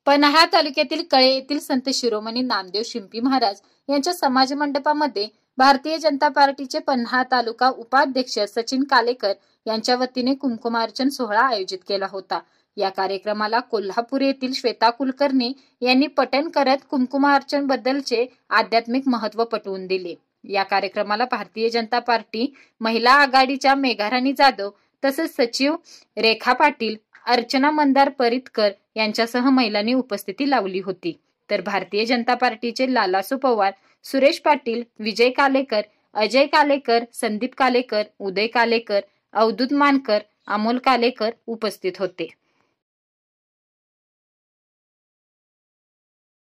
पन्हाळा तालुक्यातील कळे येथील संत शिरोमणी नामदेव शिंपी महाराज यांच्या समाज मंडपामध्ये भारतीय जनता पार्टीचे पन्हाळा तालुका उपाध्यक्ष सचिन कालेकर यांच्या वतीने कुंकुमार्चन सोहळा आयोजित केला होता। या कार्यक्रमाला कोल्हापूर येथील श्वेता कुलकर्णी यांनी पठण करत कुंकुमार्चन बद्दलचे आध्यात्मिक महत्त्व पटवून दिले। या कार्यक्रमाला भारतीय जनता पार्टी महिला आघाडीच्या मेघाराणी जाधव तसेच सचिव रेखा पाटील, अर्चना मंदार परितकर यांच्यासह महिलांनी उपस्थिती लावली होती। तर भारतीय जनता पार्टीचे लालासू पवार, सुरेश पाटील, विजय कालेकर, अजय कालेकर, संदीप कालेकर, उदय कालेकर, अवधूत मानकर, अमोल कालेकर उपस्थित होते।